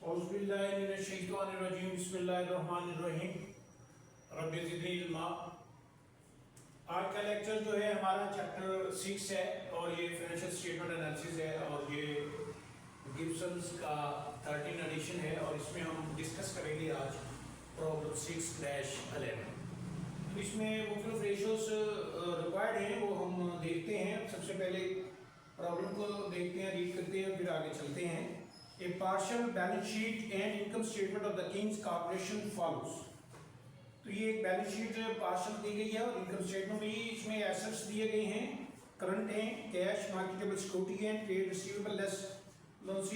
औज़ुबिल्लाहिमिनश्शैतानिर्रजीम बिस्मिल्लाहिर्रहमानिर्रहीम रब्बि ज़िदनी इल्मा। आज का लेक्चर जो है हमारा चैप्टर 6 है और ये फाइनेंशियल स्टेटमेंट एनालिसिस है और ये गिब्सन्स का 13 एडिशन है और इसमें हम डिस्कस करेंगे आज प्रॉब्लम 6-11। तो इसमें मुख्तलिफ रेशोस रिक्वायर्ड हैं वो हम देखते हैं। सबसे पहले प्रॉब्लम को देखते हैं, रीड करते हैं, फिर आगे चलते हैं। A partial balance sheet and income statement of the Kings Corporation follows। तो ये एक बैलेंस शीट पार्शल दी गई है और इनकम स्टेटमेंट भी इसमें एसेट्स दिए गए हैं, करंट हैं, कैश, मार्केटेबल सिक्योरिटी है, trade receivable less loans,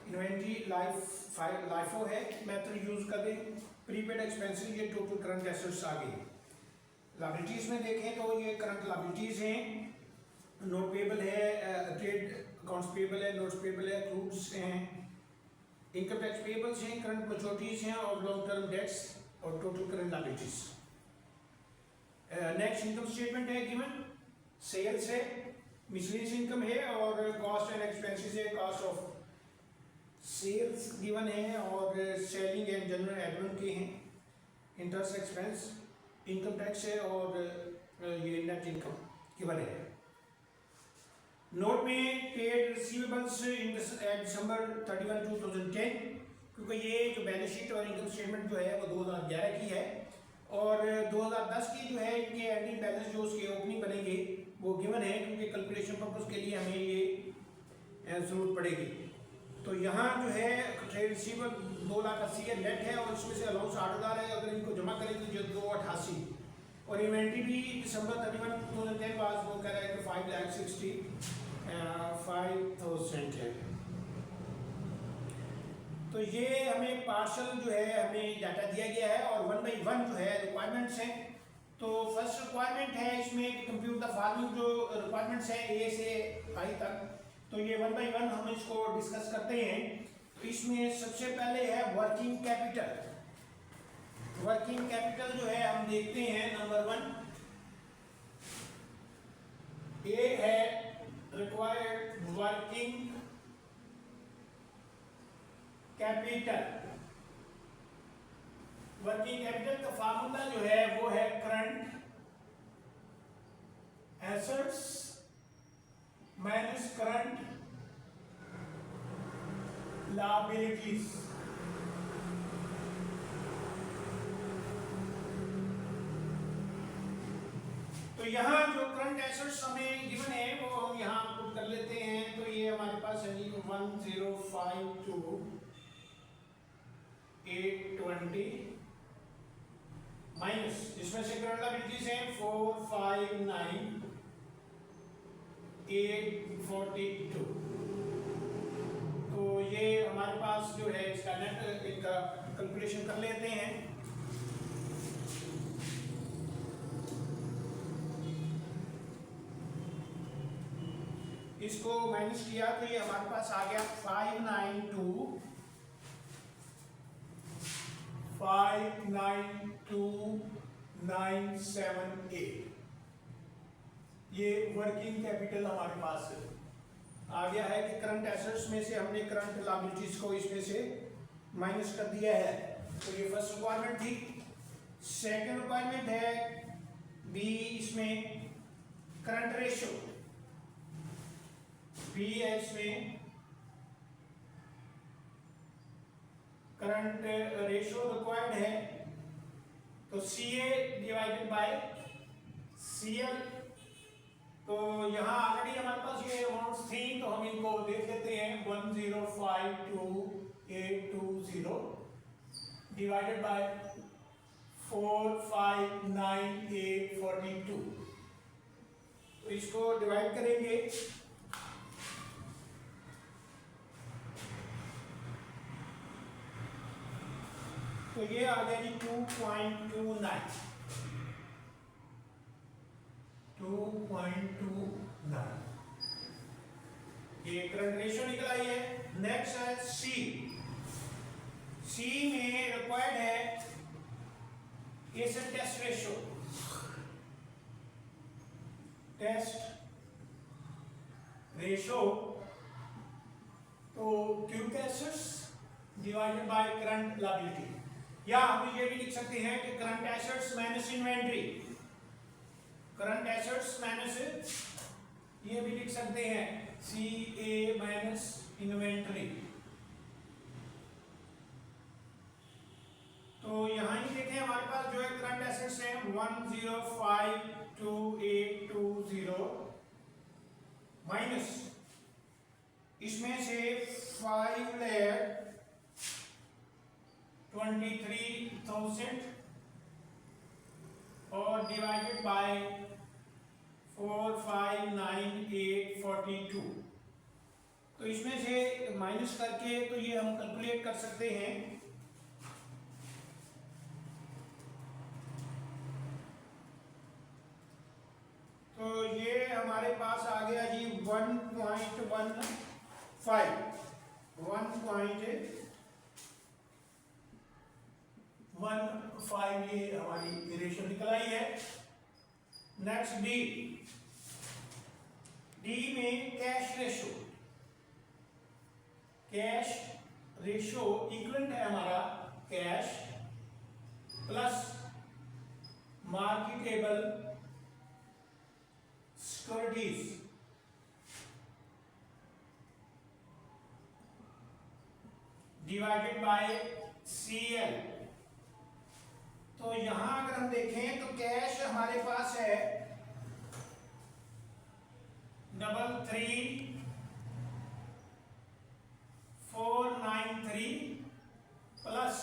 inventory, LIFO है, मेथड यूज कर दें, प्रीपेड एक्सपेंसेस, ये टोटल करंट एसेट्स आ गए। लायबिलिटीज में देखें तो ये करंट लायबिलिटीज हैं, नोट पेबल है, ट्रेड अकाउंट्स पेबल है, नोट्स पेबल है, क्रूड्स हैं, इनकम टैक्स पेबल्स हैं, करंट मैच्योरिटीज हैं और लॉन्ग टर्म डेट्स और total current liabilities. Next income statement है गिवन, सेल्स है, मिसलेनियस इनकम है और कॉस्ट एंड एक्सपेंसेस है, कॉस्ट ऑफ सेल्स गिवन है और सेलिंग एंड जनरल एडमिन के हैं, इंटरेस्ट एक्सपेंस, इनकम टैक्स है और ये नेट इनकम गिवन है। नोट में ट्रेड रिसीवेबल्स एट दिसंबर 31, 2010, क्योंकि ये जो बैलेंस शीट और इनकम स्टेटमेंट जो है वो 2011 की है और 2010 की जो है इनके एंडिंग बैलेंस जो उसके ओपनिंग बनेंगे वो गिवन है, क्योंकि कैलकुलेशन पर्पस के लिए हमें ये जरूरत पड़ेगी। तो यहाँ जो है ट्रेड रिसीवेबल 2,80,000 है नेट है और इसमें से अलाउंस 8,000 है, अगर इनको जमा करें तो जो 2,88 और इन्वेंट्री भी दिसंबर 31, 2010 बाद वो कह रहा है कि 5,65,000 है। तो ये हमें पार्शल जो है हमें डाटा दिया गया है और 1 by 1 जो है रिक्वायरमेंट्स हैं। तो फर्स्ट रिक्वायरमेंट है इसमें कंप्यूट द फॉलोइंग, जो रिक्वायरमेंट्स है ए से आई तक, तो ये 1 by 1 हम इसको डिस्कस करते हैं। तो इसमें सबसे पहले है वर्किंग कैपिटल। वर्किंग कैपिटल जो है हम देखते हैं नंबर 1, ए है required working capital. Working capital का फार्मूला जो है वो है current assets minus current liabilities. तो यहाँ जो करंट एसेट्स हमें गिवन है वो हम यहाँ पुट कर लेते हैं। तो ये हमारे पास है 1052,820 माइनस इसमें से करंट लायबिलिटीज हैं 459,842। तो ये हमारे पास जो है इसका नेट इनका कैलकुलेशन कर लेते हैं। इसको माइनस किया तो ये हमारे पास आ गया 592,978। ये वर्किंग कैपिटल हमारे पास आ गया है कि करंट एसेट्स में से हमने करंट लायबिलिटीज को इसमें से माइनस कर दिया है। तो ये फर्स्ट रिक्वायरमेंट थी। सेकंड रिक्वायरमेंट है बी, इसमें करंट रेशियो बी है, इसमें करंट रेशियो रिक्वायर्ड है। तो CA डिवाइडेड बाय CL। तो यहाँ ऑलरेडी हमारे पास ये अमाउंट्स थी तो हम इनको देख लेते हैं। 1,052,820 डिवाइडेड बाय 459,842। तो इसको डिवाइड करेंगे तो ये आ गया जी 2.29। ये करंट रेशियो निकल आई है। नेक्स्ट है सी में रिक्वायर्ड है asset test ratio. Test ratio तो cubic acids divided by current liability. या हम ये भी लिख सकते हैं कि current assets minus inventory, current assets minus, ये भी लिख सकते हैं CA माइनस इन्वेंट्री। तो यहाँ ही देखें हमारे पास जो है करंट एसेट्स है 1052,820 माइनस इसमें से 5,23,000 और डिवाइडेड बाय 4,59,842। तो इसमें से माइनस करके तो ये हम कैलकुलेट कर सकते हैं। तो ये हमारे पास आ गया जी 1.15 ये हमारी रेशियो निकल आई है। नेक्स्ट डी में कैश रेशो इक्वलेंट है हमारा cash plus marketable securities divided by CL। तो यहां अगर हम देखें तो कैश हमारे पास है 33,493 प्लस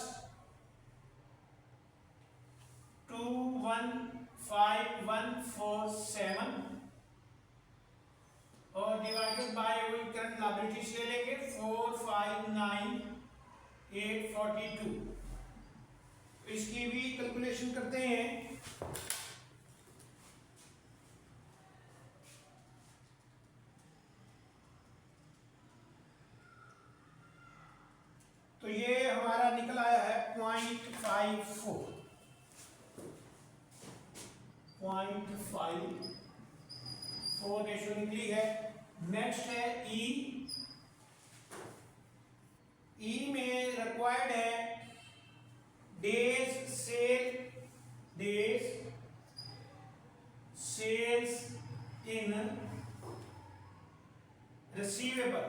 21,5,147 और डिवाइडेड बाय वही करंट लायबिलिटीज ले लेंगे 4,59,842। इसकी भी कैलकुलेशन करते हैं। तो ये हमारा निकल आया है 0.54 रेशियो निकली है। नेक्स्ट है ई में रिक्वायर्ड है days sales in receivable.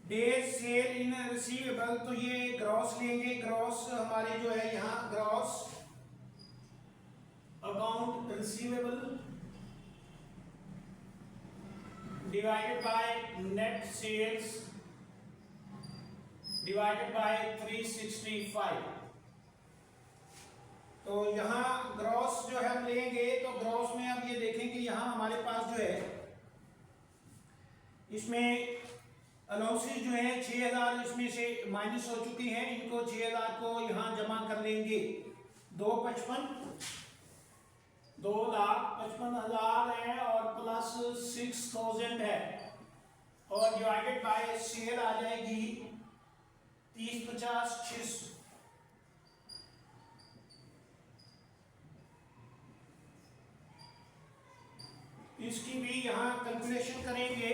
Days sale in receivable, तो ये ग्रॉस लेंगे। ग्रॉस हमारे जो है यहाँ gross account receivable divided by net sales divided by 365। तो यहाँ ग्रॉस जो है हम लेंगे तो ग्रॉस में अब ये देखेंगे यहाँ हमारे पास जो है इसमें अलाउंसेस जो है 6,000 इसमें से माइनस हो चुकी हैं। इनको 6,000 को यहाँ जमा कर लेंगे। 2,55,000 है और प्लस 6,000 है और डिवाइडेड बाय सेल आ जाएगी 30,50,600। इसकी भी यहाँ कैलकुलेशन करेंगे।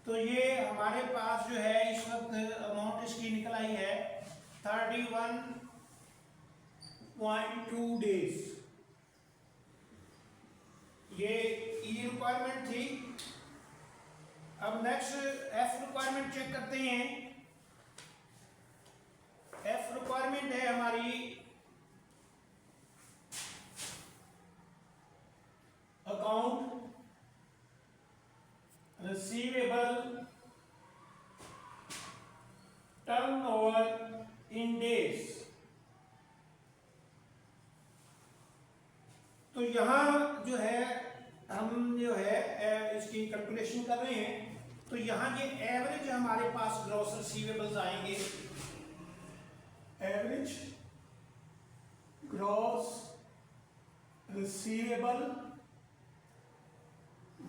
तो ये हमारे पास जो है इस वक्त अमाउंट इसकी निकल आई है 31.2 डेज। ये ई रिक्वायरमेंट थी। अब नेक्स्ट एफ रिक्वायरमेंट चेक करते हैं। एफ रिक्वायरमेंट है हमारी account receivable turnover in days. तो यहां जो है हम जो है इसकी कैलकुलेशन कर रहे हैं। तो यहां ये एवरेज हमारे पास ग्रॉस रिसीवेबल्स आएंगे। Average gross receivable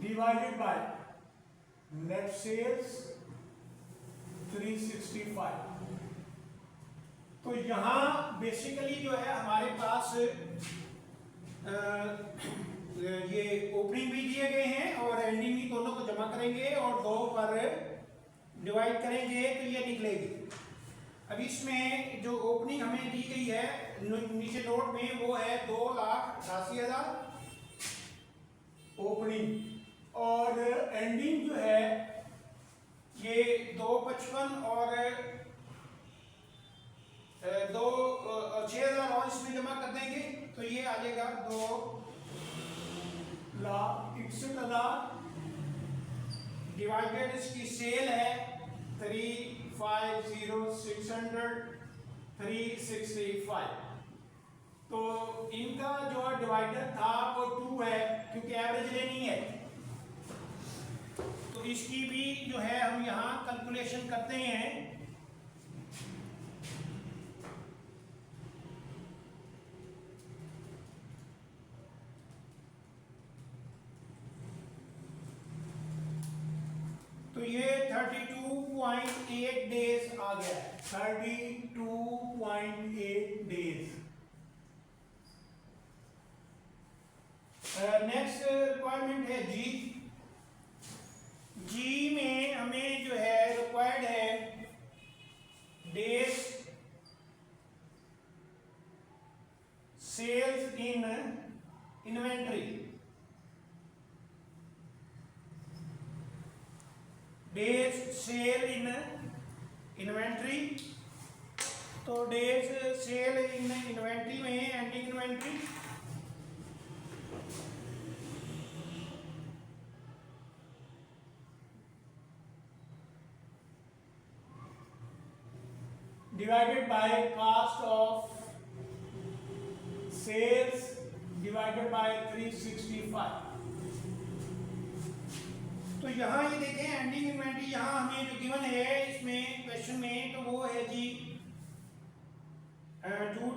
divided by net sales 365। तो यहाँ बेसिकली जो है हमारे पास ये ओपनिंग भी दिए गए हैं और एंडिंग भी, दोनों को जमा करेंगे और 2 पर डिवाइड करेंगे तो ये निकलेगी। अब इसमें जो ओपनिंग हमें दी गई है नीचे नोट में वो है 2,88,000 ओपनिंग, और एंडिंग जो है ये 2,55 और 6,000 और इसमें जमा कर देंगे तो ये आ जाएगा 2,61,000 डिवाइडेड इसकी सेल है 350,600,365। तो इनका जो डिवाइडर था वो 2 है क्योंकि एवरेज लेनी है। तो इसकी भी जो है हम यहाँ कैलकुलेशन करते हैं। तो ये 32.8 डेज आ गया है, 32.8 डेज। नेक्स्ट रिक्वायरमेंट है जी। जी में हमें जो है रिक्वायर्ड है days sales in inventory, days sale in inventory. तो डेज सेल इन इन्वेंट्री में ending inventory divided by cost of sales divided by 365। तो यहाँ ये देखें एंडिंग इन्वेंट्री यहाँ हमें जो गिवन है इसमें क्वेश्चन में, तो वो है जी 2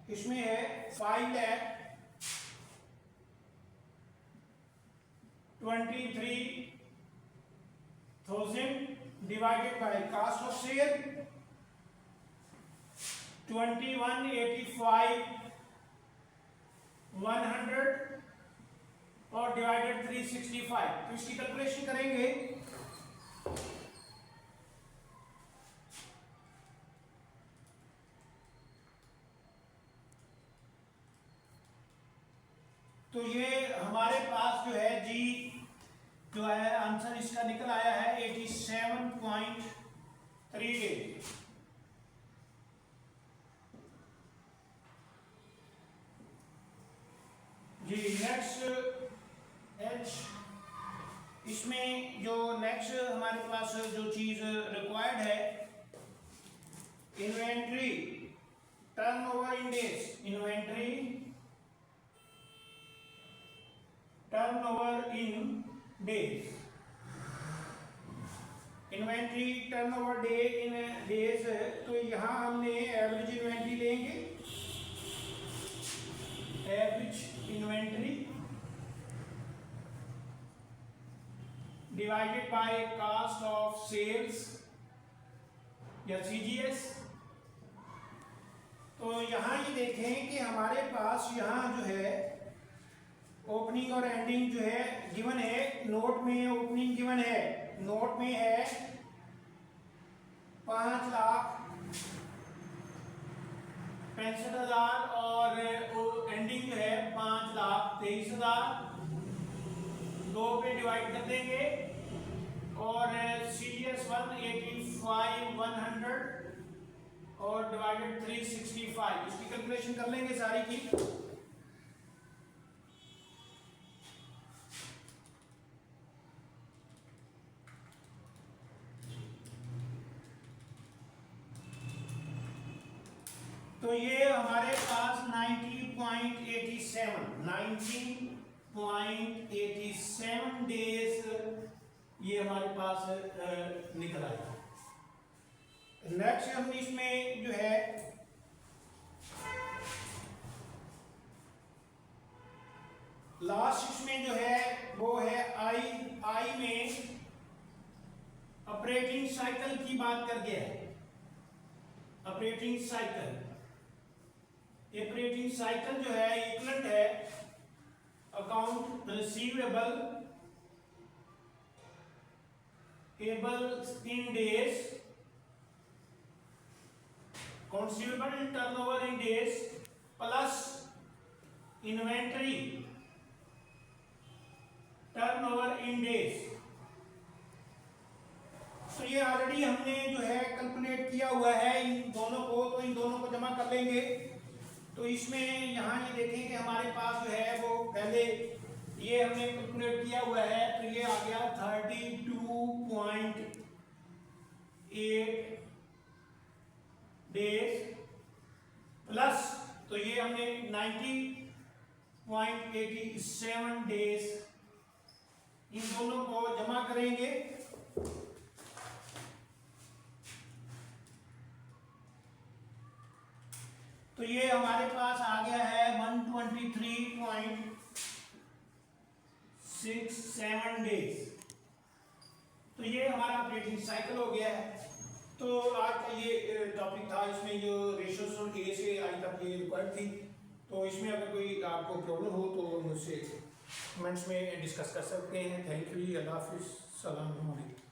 इसमें है 5,23,000 divided by cost of sale 21,85,100 और डिवाइडेड 365। तो इसकी कैलकुलेशन करेंगे। तो ये हमारे पास जो है जी जो है आंसर इसका निकल आया है 87.3 डेज। जी नेक्स्ट एच, इसमें जो नेक्स्ट हमारे पास जो चीज रिक्वायर्ड है inventory turnover in days, inventory turnover in days, inventory turnover day in days. तो यहां हमने एवरेज इन्वेंट्री लेंगे, average inventory divided by cost of sales या सीजीएस। तो यहां ये देखें कि हमारे पास यहां जो है ओपनिंग और एंडिंग जो है गिवन है, नोट में ओपनिंग गिवन है, नोट में है 5,65,000 और एंडिंग जो है 5,23,000। 2 पे डिवाइड कर देंगे और CDS 185,100 और डिवाइडेड 365। इसकी कैलकुलेशन कर लेंगे सारी की। तो ये हमारे पास 90.87 डेज ये हमारे पास निकल आएगा। नेक्स्ट हम इसमें जो है लास्ट इसमें जो है वो है आई में ऑपरेटिंग साइकिल की बात कर गया है। ऑपरेटिंग साइकिल जो है इक्वलेंट है account receivable in days, consumable turnover in days plus inventory turnover in days. तो ये ऑलरेडी हमने जो है कैलकुलेट किया हुआ है इन दोनों को, तो इन दोनों को जमा कर लेंगे। तो इसमें यहाँ ये देखें कि हमारे पास जो है वो पहले ये हमने कैलकुलेट किया हुआ है, तो ये आ गया 32.8 डेज प्लस, तो ये हमने 90.87 डेज, इन दोनों को जमा करेंगे। तो ये हमारे पास आ गया है 123.67 डेज। तो ये हमारा ऑपरेटिंग साइकिल हो गया है। तो आज का ये टॉपिक था, इसमें जो रेशियोज ए से आई तक ये रिक्वायर्ड थी। तो इसमें अगर कोई आपको प्रॉब्लम हो तो मुझसे कमेंट्स में डिस्कस कर सकते हैं। थैंक यू, अल्लाह हाफिज़, सलाम अलैकुम।